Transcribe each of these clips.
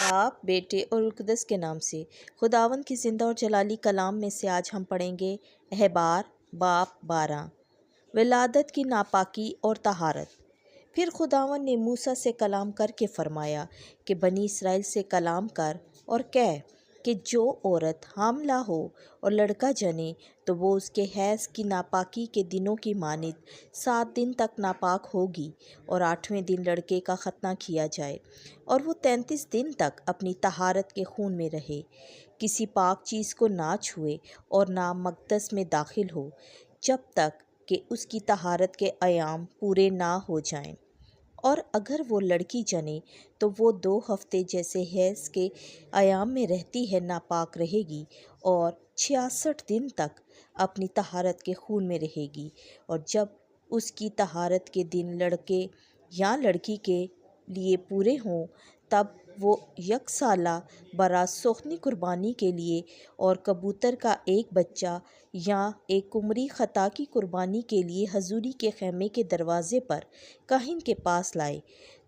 बाप, बेटे और रूह कुद्दस के नाम से। खुदावंद की ज़िंदा और जलाली कलाम में से आज हम पढ़ेंगे अहबार बाप 12, विलादत की नापाकी और तहारत। फिर खुदावंद ने मूसा से कलाम करके फरमाया कि बनी इसराइल से कलाम कर और कह कि जो औरत हामला हो और लड़का जने तो वो उसके हैज़ की नापाकी के दिनों की मानित 7 दिन तक नापाक होगी और 8वें दिन लड़के का खतना किया जाए और वो 33 दिन तक अपनी तहारत के खून में रहे, किसी पाक चीज़ को ना छुए और ना मक़दस में दाखिल हो जब तक कि उसकी तहारत के अयाम पूरे ना हो जाएं। और अगर वो लड़की जने तो वो 2 हफ्ते जैसे हैज़ के अयाम में रहती है नापाक रहेगी और 66 दिन तक अपनी तहारत के खून में रहेगी। और जब उसकी तहारत के दिन लड़के या लड़की के लिए पूरे हों तब वो यकसाला बरासोखनी कुर्बानी के लिए और कबूतर का एक बच्चा या एक कुमरी ख़ता की कुर्बानी के लिए हजूरी के खेमे के दरवाज़े पर काहिन के पास लाए,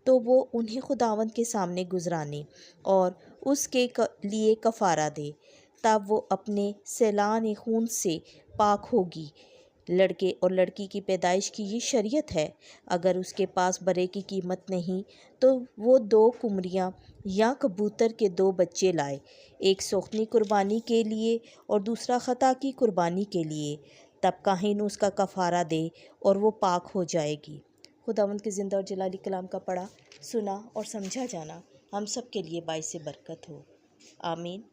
तो वो उन्हें खुदावंद के सामने गुजराने और उसके लिए कफ़ारा दे, तब वो अपने सैलान खून से पाक होगी। लड़के और लड़की की पैदाइश की ये शरीयत है। अगर उसके पास बरे की कीमत नहीं तो वो 2 कुमरियाँ या कबूतर के 2 बच्चे लाए, एक सोखनी कुर्बानी के लिए और दूसरा ख़ता की कुर्बानी के लिए, तब काहिन उसका कफ़ारा दे और वो पाक हो जाएगी। खुदावंद के ज़िंदा और जलाली कलाम का पढ़ा, सुना और समझा जाना हम सब के लिए बाइस बरकत हो। आमीन।